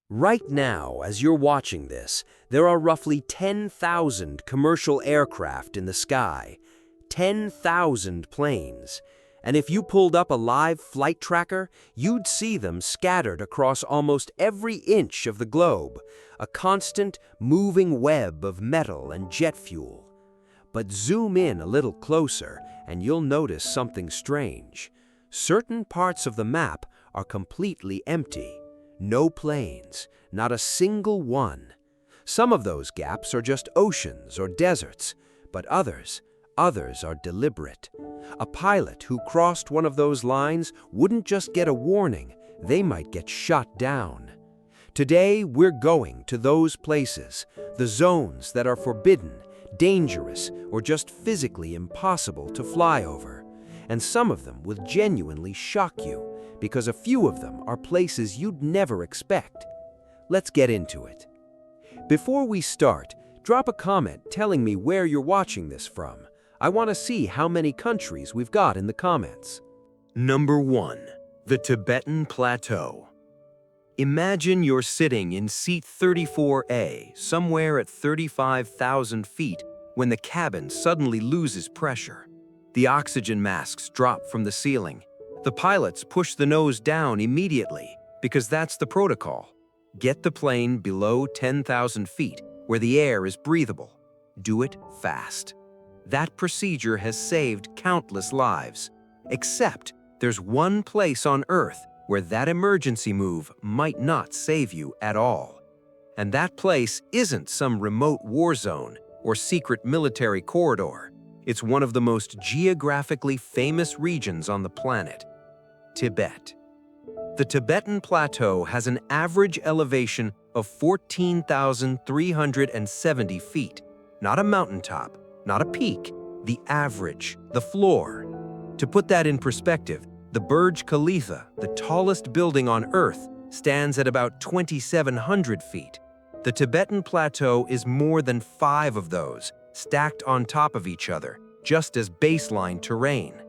Right now, as you're watching this, there are roughly 10,000 commercial aircraft in the sky, 10,000 planes. And if you pulled up a live flight tracker, you'd see them scattered across almost every inch of the globe, a constant, moving web of metal and jet fuel. But zoom in a little closer, and you'll notice something strange. Certain parts of the map are completely empty. No planes, not a single one. Some of those gaps are just oceans or deserts, but others are deliberate. A pilot who crossed one of those lines wouldn't just get a warning, they might get shot down. Today, we're going to those places, the zones that are forbidden, dangerous, or just physically impossible to fly over. And some of them will genuinely shock you, because a few of them are places you'd never expect. Let's get into it. Before we start, drop a comment telling me where you're watching this from. I want to see how many countries we've got in the comments. Number 1. The Tibetan Plateau. Imagine you're sitting in seat 34A, somewhere at 35,000 feet, when the cabin suddenly loses pressure. The oxygen masks drop from the ceiling. The pilots push the nose down immediately, because that's the protocol. Get the plane below 10,000 feet, where the air is breathable. Do it fast. That procedure has saved countless lives. Except there's one place on Earth where that emergency move might not save you at all. And that place isn't some remote war zone or secret military corridor. It's one of the most geographically famous regions on the planet: Tibet. The Tibetan Plateau has an average elevation of 14,370 feet. Not a mountaintop, not a peak, the average, the floor. To put that in perspective, the Burj Khalifa, the tallest building on Earth, stands at about 2,700 feet. The Tibetan Plateau is more than 5 of those, stacked on top of each other, just as baseline terrain.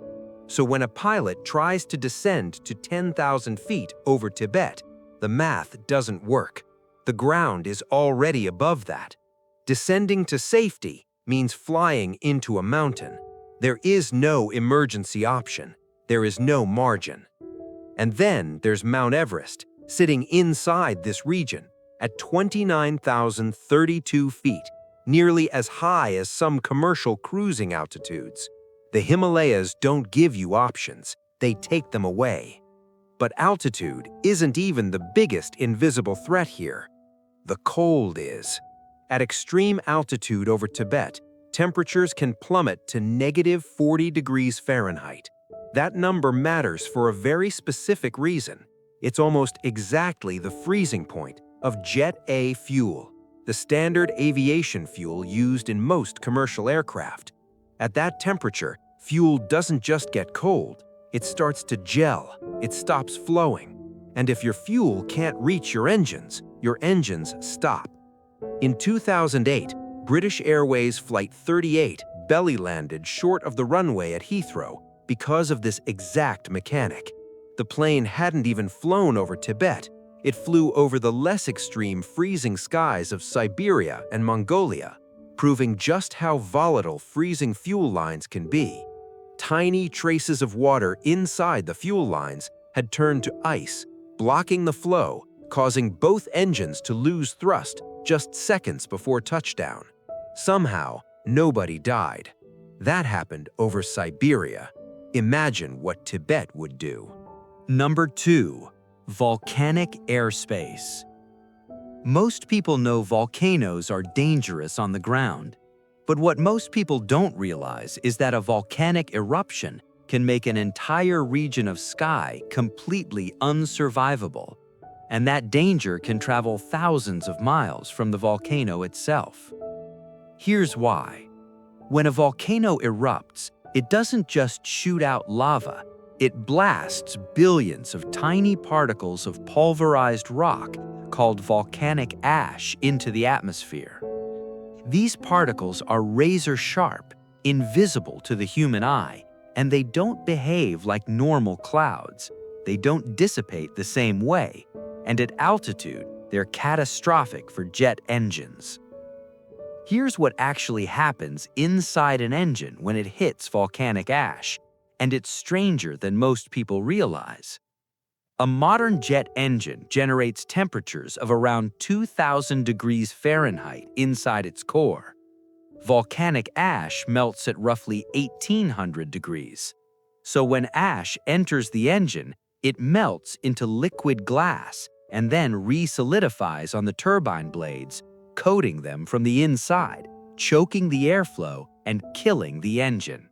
So when a pilot tries to descend to 10,000 feet over Tibet, the math doesn't work. The ground is already above that. Descending to safety means flying into a mountain. There is no emergency option. There is no margin. And then there's Mount Everest, sitting inside this region at 29,032 feet, nearly as high as some commercial cruising altitudes. The Himalayas don't give you options, they take them away. But altitude isn't even the biggest invisible threat here. The cold is. At extreme altitude over Tibet, temperatures can plummet to -40 degrees Fahrenheit. That number matters for a very specific reason. It's almost exactly the freezing point of Jet A fuel, the standard aviation fuel used in most commercial aircraft. At that temperature, fuel doesn't just get cold, it starts to gel, it stops flowing. And if your fuel can't reach your engines stop. In 2008, British Airways Flight 38 belly-landed short of the runway at Heathrow because of this exact mechanic. The plane hadn't even flown over Tibet. It flew over the less extreme freezing skies of Siberia and Mongolia, proving just how volatile freezing fuel lines can be. Tiny traces of water inside the fuel lines had turned to ice, blocking the flow, causing both engines to lose thrust just seconds before touchdown. Somehow, nobody died. That happened over Siberia. Imagine what Tibet would do. Number 2. Volcanic airspace. Most people know volcanoes are dangerous on the ground, but what most people don't realize is that a volcanic eruption can make an entire region of sky completely unsurvivable, and that danger can travel thousands of miles from the volcano itself. Here's why. When a volcano erupts, it doesn't just shoot out lava, it blasts billions of tiny particles of pulverized rock called volcanic ash into the atmosphere. These particles are razor-sharp, invisible to the human eye, and they don't behave like normal clouds. They don't dissipate the same way, and at altitude, They're catastrophic for jet engines. Here's what actually happens inside an engine when it hits volcanic ash, and it's stranger than most people realize. A modern jet engine generates temperatures of around 2,000 degrees Fahrenheit inside its core. Volcanic ash melts at roughly 1,800 degrees. So when ash enters the engine, it melts into liquid glass and then re-solidifies on the turbine blades, coating them from the inside, choking the airflow and killing the engine.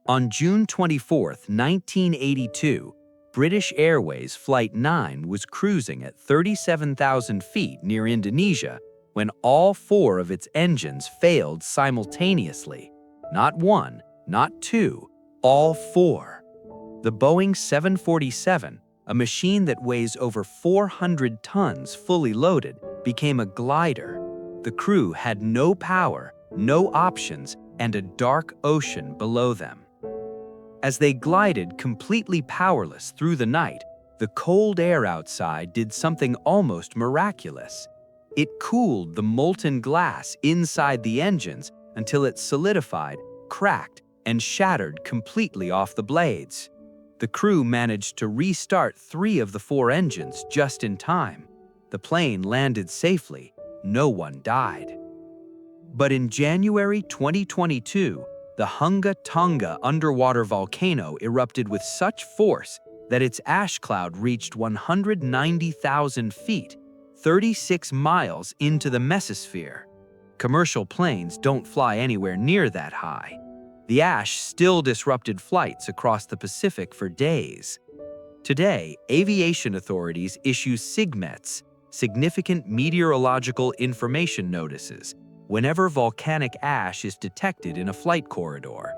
On June 24, 1982, British Airways Flight 9 was cruising at 37,000 feet near Indonesia when all 4 of its engines failed simultaneously. Not 1, not 2, all 4. The Boeing 747, a machine that weighs over 400 tons fully loaded, became a glider. The crew had no power, no options, and a dark ocean below them. As they glided completely powerless through the night, the cold air outside did something almost miraculous. It cooled the molten glass inside the engines until it solidified, cracked, and shattered completely off the blades. The crew managed to restart 3 of the 4 engines just in time. The plane landed safely. No one died. But in January 2022, the Hunga Tonga underwater volcano erupted with such force that its ash cloud reached 190,000 feet, 36 miles into the mesosphere. Commercial planes don't fly anywhere near that high. The ash still disrupted flights across the Pacific for days. Today, aviation authorities issue SIGMETs, Significant Meteorological Information Notices, whenever volcanic ash is detected in a flight corridor.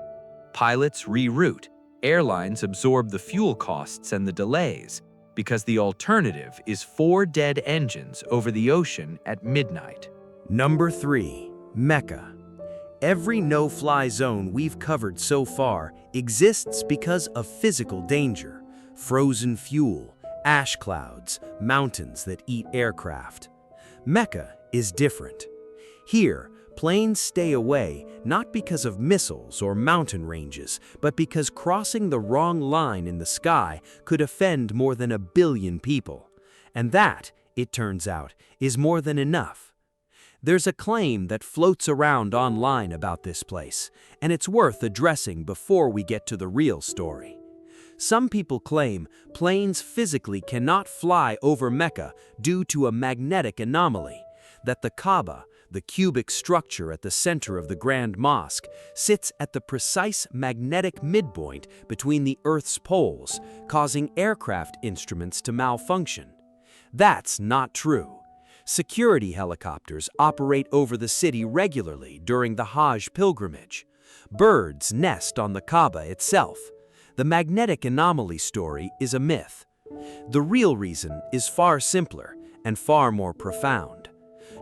Pilots reroute, airlines absorb the fuel costs and the delays, because the alternative is 4 dead engines over the ocean at midnight. Number 3. Mecca. Every no-fly zone we've covered so far exists because of physical danger: frozen fuel, ash clouds, mountains that eat aircraft. Mecca is different. Here, planes stay away not because of missiles or mountain ranges, but because crossing the wrong line in the sky could offend more than 1 billion people. And that, it turns out, is more than enough. There's a claim that floats around online about this place, and it's worth addressing before we get to the real story. Some people claim planes physically cannot fly over Mecca due to a magnetic anomaly, that the Kaaba, the cubic structure at the center of the Grand Mosque, sits at the precise magnetic midpoint between the Earth's poles, causing aircraft instruments to malfunction. That's not true. Security helicopters operate over the city regularly during the Hajj pilgrimage. Birds nest on the Kaaba itself. The magnetic anomaly story is a myth. The real reason is far simpler and far more profound.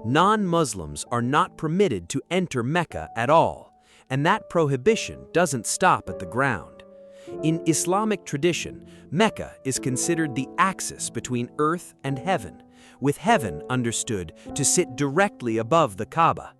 Non-Muslims are not permitted to enter Mecca at all, and that prohibition doesn't stop at the ground. In Islamic tradition, Mecca is considered the axis between earth and heaven, with heaven understood to sit directly above the Kaaba.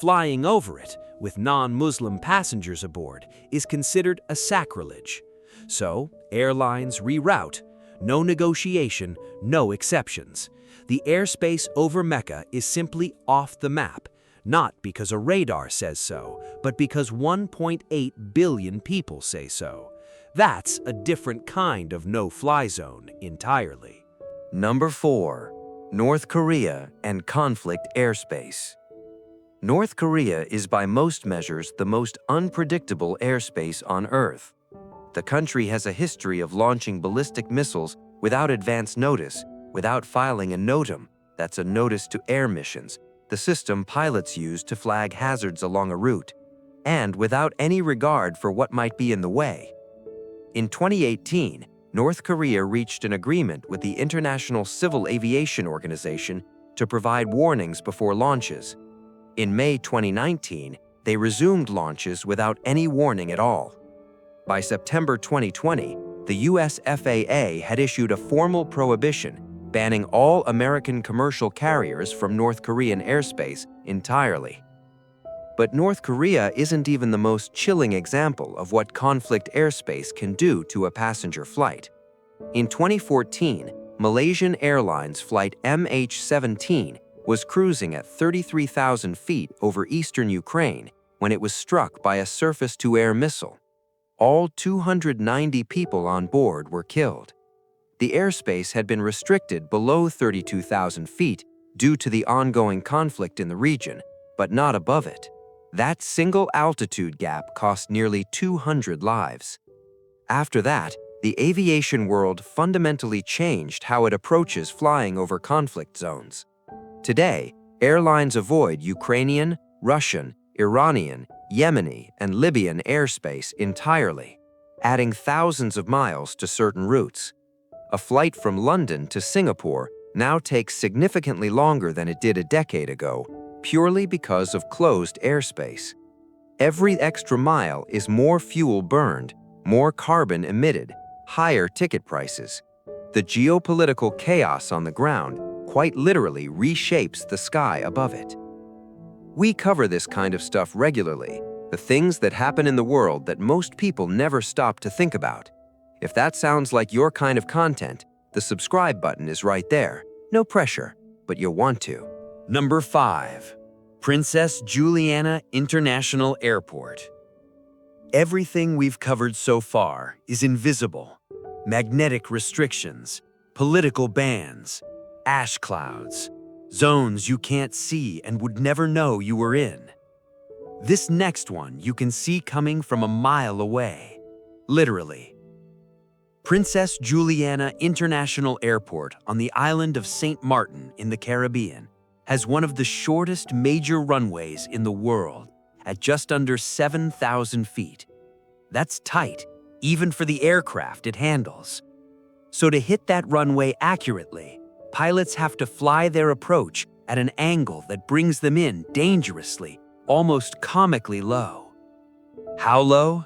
Flying over it, with non-Muslim passengers aboard, is considered a sacrilege. So, airlines reroute. No negotiation, no exceptions. The airspace over Mecca is simply off the map, not because a radar says so, but because 1.8 billion people say so. That's a different kind of no-fly zone entirely. Number 4. North Korea and conflict airspace. North Korea is by most measures the most unpredictable airspace on Earth. The country has a history of launching ballistic missiles without advance notice, without filing a NOTAM, that's a Notice to Air Missions, the system pilots use to flag hazards along a route, and without any regard for what might be in the way. In 2018, North Korea reached an agreement with the International Civil Aviation Organization to provide warnings before launches. In May 2019, they resumed launches without any warning at all. By September 2020, the US FAA had issued a formal prohibition banning all American commercial carriers from North Korean airspace entirely. But North Korea isn't even the most chilling example of what conflict airspace can do to a passenger flight. In 2014, Malaysian Airlines flight MH17 was cruising at 33,000 feet over eastern Ukraine when it was struck by a surface-to-air missile. All 290 people on board were killed. The airspace had been restricted below 32,000 feet due to the ongoing conflict in the region, but not above it. That single altitude gap cost nearly 200 lives. After that, the aviation world fundamentally changed how it approaches flying over conflict zones. Today, airlines avoid Ukrainian, Russian, Iranian, Yemeni, and Libyan airspace entirely, adding thousands of miles to certain routes. A flight from London to Singapore now takes significantly longer than it did a decade ago, purely because of closed airspace. Every extra mile is more fuel burned, more carbon emitted, higher ticket prices. The geopolitical chaos on the ground quite literally reshapes the sky above it. We cover this kind of stuff regularly, the things that happen in the world that most people never stop to think about. If that sounds like your kind of content, the subscribe button is right there. No pressure, but you'll want to. Number 5. Princess Juliana International Airport. Everything we've covered so far is invisible. Magnetic restrictions, political bans, ash clouds, zones you can't see and would never know you were in. This next one you can see coming from a mile away, literally. Princess Juliana International Airport on the island of St. Martin in the Caribbean has one of the shortest major runways in the world at just under 7,000 feet. That's tight, even for the aircraft it handles. So to hit that runway accurately, pilots have to fly their approach at an angle that brings them in dangerously, almost comically low. How low?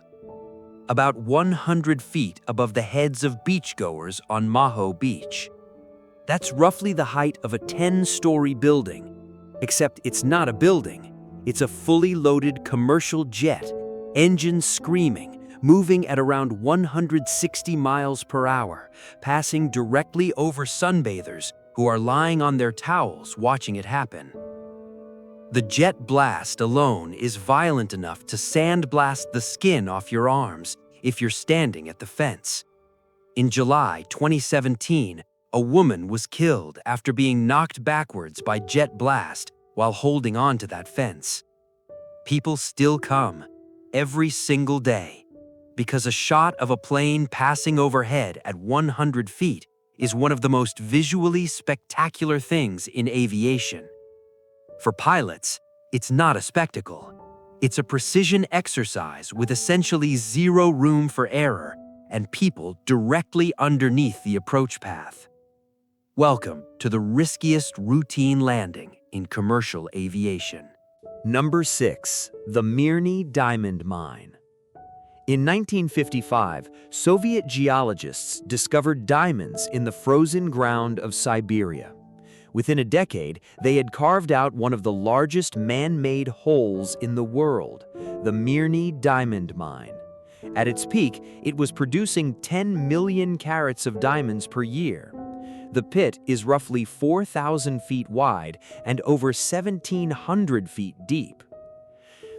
About 100 feet above the heads of beachgoers on Maho Beach. That's roughly the height of a 10-story building, except it's not a building. It's a fully loaded commercial jet, engines screaming, moving at around 160 miles per hour, passing directly over sunbathers who are lying on their towels watching it happen. The jet blast alone is violent enough to sandblast the skin off your arms if you're standing at the fence. In July 2017, a woman was killed after being knocked backwards by jet blast while holding on to that fence. People still come, every single day, because a shot of a plane passing overhead at 100 feet is one of the most visually spectacular things in aviation. For pilots, it's not a spectacle. It's a precision exercise with essentially zero room for error and people directly underneath the approach path. Welcome to the riskiest routine landing in commercial aviation. Number 6. The Mirny Diamond Mine. In 1955, Soviet geologists discovered diamonds in the frozen ground of Siberia. Within a decade, they had carved out one of the largest man-made holes in the world, the Mirny Diamond Mine. At its peak, it was producing 10 million carats of diamonds per year. The pit is roughly 4,000 feet wide and over 1,700 feet deep.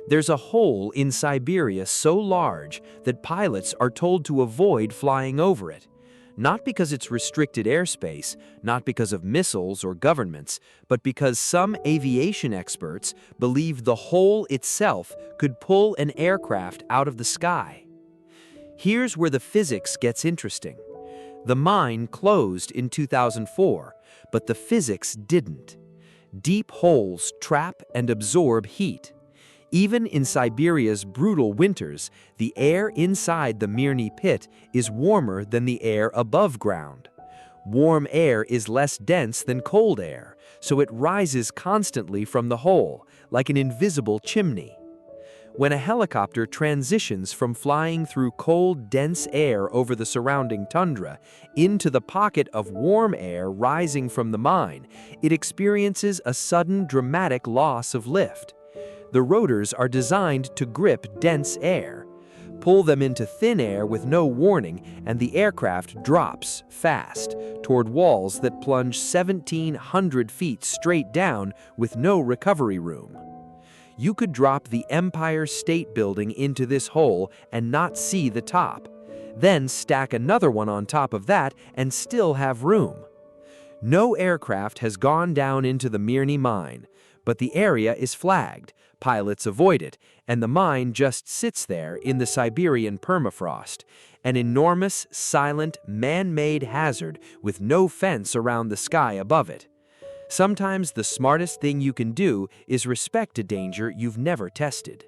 There's a hole in Siberia so large that pilots are told to avoid flying over it. Not because it's restricted airspace, not because of missiles or governments, but because some aviation experts believe the hole itself could pull an aircraft out of the sky. Here's where the physics gets interesting. The mine closed in 2004, but the physics didn't. Deep holes trap and absorb heat. Even in Siberia's brutal winters, the air inside the Mirny pit is warmer than the air above ground. Warm air is less dense than cold air, so it rises constantly from the hole, like an invisible chimney. when a helicopter transitions from flying through cold, dense air over the surrounding tundra into the pocket of warm air rising from the mine, it experiences a sudden, dramatic loss of lift. The rotors are designed to grip dense air, pull them into thin air with no warning, and the aircraft drops fast toward walls that plunge 1,700 feet straight down with no recovery room. You could drop the Empire State Building into this hole and not see the top, then stack another one on top of that and still have room. No aircraft has gone down into the Mirny mine, but the area is flagged, pilots avoid it, and the mine just sits there in the Siberian permafrost, an enormous, silent, man-made hazard with no fence around the sky above it. Sometimes the smartest thing you can do is respect a danger you've never tested.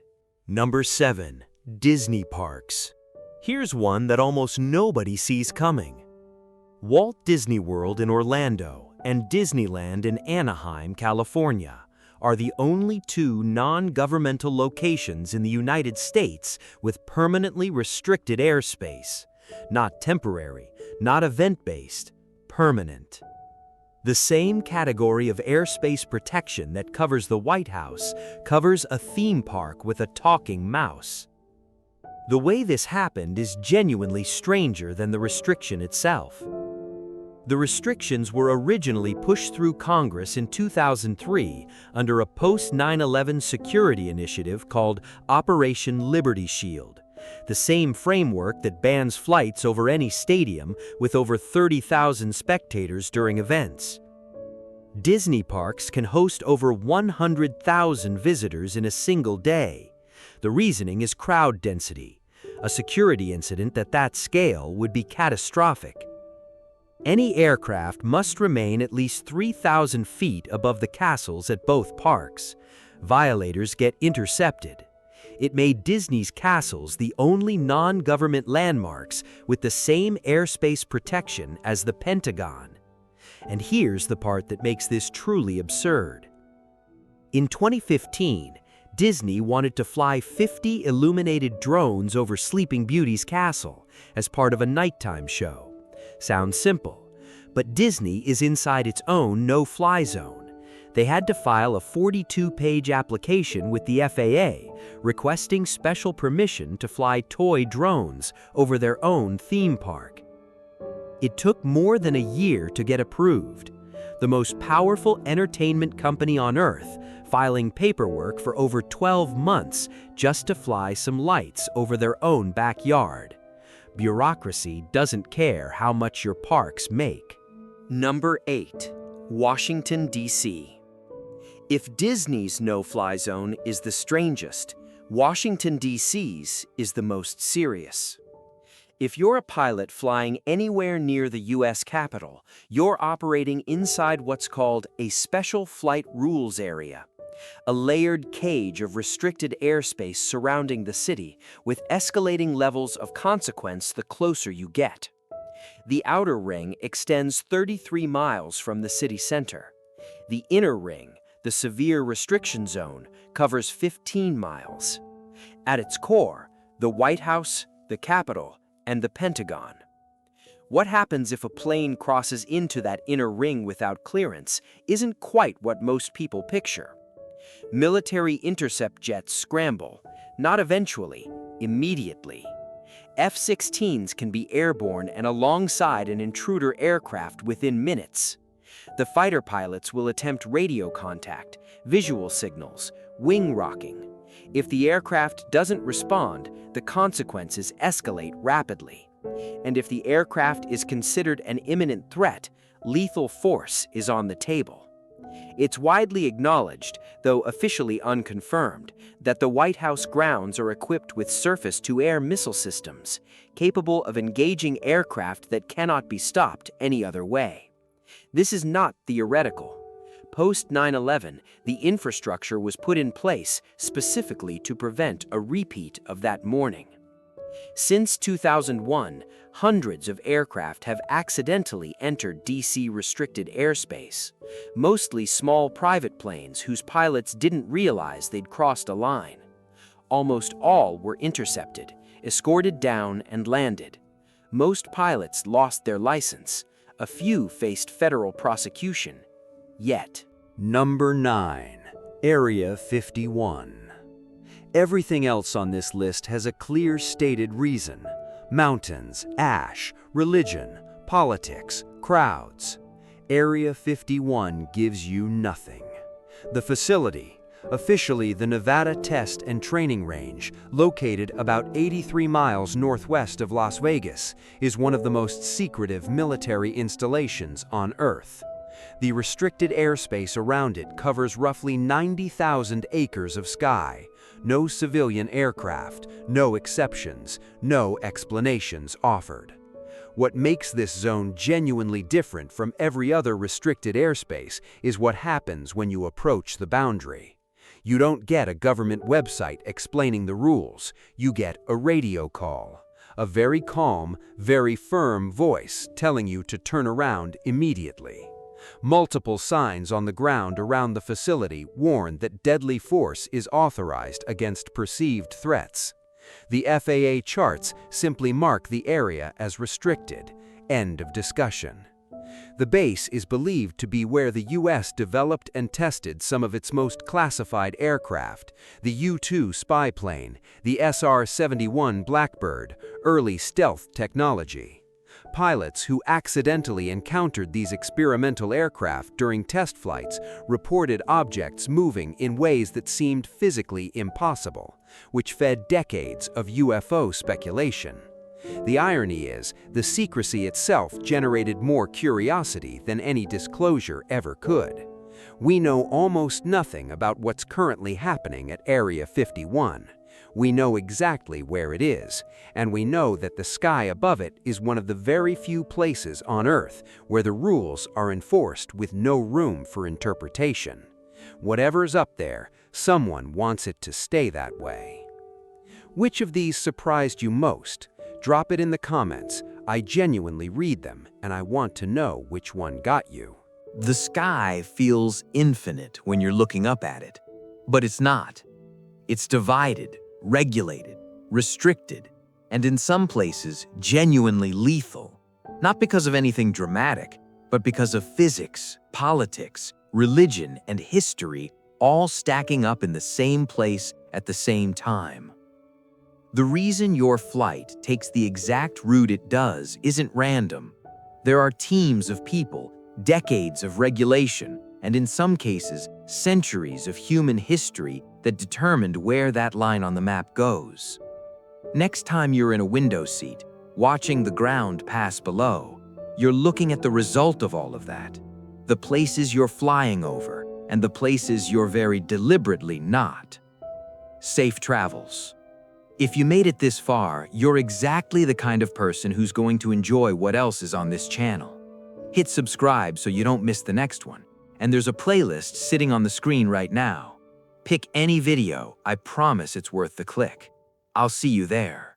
Number 7. Disney Parks. Here's one that almost nobody sees coming. Walt Disney World in Orlando and Disneyland in Anaheim, California, are the only two non-governmental locations in the United States with permanently restricted airspace. Not temporary, not event-based, permanent. The same category of airspace protection that covers the White House covers a theme park with a talking mouse. The way this happened is genuinely stranger than the restriction itself. The restrictions were originally pushed through Congress in 2003 under a post-9/11 security initiative called Operation Liberty Shield, the same framework that bans flights over any stadium with over 30,000 spectators during events. Disney parks can host over 100,000 visitors in a single day. The reasoning is crowd density. A security incident at that scale would be catastrophic. Any aircraft must remain at least 3,000 feet above the castles at both parks. Violators get intercepted. It made Disney's castles the only non-government landmarks with the same airspace protection as the Pentagon. And here's the part that makes this truly absurd. In 2015, Disney wanted to fly 50 illuminated drones over Sleeping Beauty's castle as part of a nighttime show. Sounds simple, but Disney is inside its own no-fly zone. They had to file a 42-page application with the FAA requesting special permission to fly toy drones over their own theme park. It took more than a year to get approved. The most powerful entertainment company on Earth filing paperwork for over 12 months just to fly some lights over their own backyard. Bureaucracy doesn't care how much your parks make. Number 8. Washington, D.C. If Disney's no-fly zone is the strangest, Washington, D.C.'s is the most serious. If you're a pilot flying anywhere near the U.S. Capitol, you're operating inside what's called a Special Flight Rules Area, a layered cage of restricted airspace surrounding the city with escalating levels of consequence the closer you get. The outer ring extends 33 miles from the city center. The inner ring, the severe restriction zone, covers 15 miles. At its core, the White House, the Capitol, and the Pentagon. What happens if a plane crosses into that inner ring without clearance isn't quite what most people picture. Military intercept jets scramble, not eventually, immediately. F-16s can be airborne and alongside an intruder aircraft within minutes. The fighter pilots will attempt radio contact, visual signals, wing rocking. If the aircraft doesn't respond, the consequences escalate rapidly. And if the aircraft is considered an imminent threat, lethal force is on the table. It's widely acknowledged, though officially unconfirmed, that the White House grounds are equipped with surface-to-air missile systems, capable of engaging aircraft that cannot be stopped any other way. This is not theoretical. Post 9/11, the infrastructure was put in place specifically to prevent a repeat of that morning. Since 2001, hundreds of aircraft have accidentally entered DC restricted airspace, mostly small private planes whose pilots didn't realize they'd crossed a line. almost all were intercepted, escorted down, and landed. Most pilots lost their license. A few faced federal prosecution. Yet. Number 9. Area 51. Everything else on this list has a clear stated reason. Mountains, ash, religion, politics, crowds. Area 51 gives you nothing. The facility, officially the Nevada Test and Training Range, located about 83 miles northwest of Las Vegas, is one of the most secretive military installations on Earth. The restricted airspace around it covers roughly 90,000 acres of sky. No civilian aircraft, no exceptions, no explanations offered. What makes this zone genuinely different from every other restricted airspace is what happens when you approach the boundary. You don't get a government website explaining the rules. You get a radio call. A very calm, very firm voice telling you to turn around immediately. Multiple signs on the ground around the facility warn that deadly force is authorized against perceived threats. The FAA charts simply mark the area as restricted. End of discussion. The base is believed to be where the U.S. developed and tested some of its most classified aircraft, the U-2 spy plane, the SR-71 Blackbird, early stealth technology. Pilots who accidentally encountered these experimental aircraft during test flights reported objects moving in ways that seemed physically impossible, which fed decades of UFO speculation. The irony is, the secrecy itself generated more curiosity than any disclosure ever could. We know almost nothing about what's currently happening at Area 51. We know exactly where it is, and we know that the sky above it is one of the very few places on Earth where the rules are enforced with no room for interpretation. Whatever's up there, someone wants it to stay that way. Which of these surprised you most? Drop it in the comments. I genuinely read them, and I want to know which one got you. The sky feels infinite when you're looking up at it, but it's not. It's divided, regulated, restricted, and in some places genuinely lethal. Not because of anything dramatic, but because of physics, politics, religion, and history all stacking up in the same place at the same time. The reason your flight takes the exact route it does isn't random. There are teams of people, decades of regulation, and in some cases, centuries of human history that determined where that line on the map goes. Next time you're in a window seat, watching the ground pass below, you're looking at the result of all of that. The places you're flying over, and the places you're very deliberately not. Safe travels. If you made it this far, you're exactly the kind of person who's going to enjoy what else is on this channel. Hit subscribe so you don't miss the next one, and there's a playlist sitting on the screen right now. Pick any video, I promise it's worth the click. I'll see you there.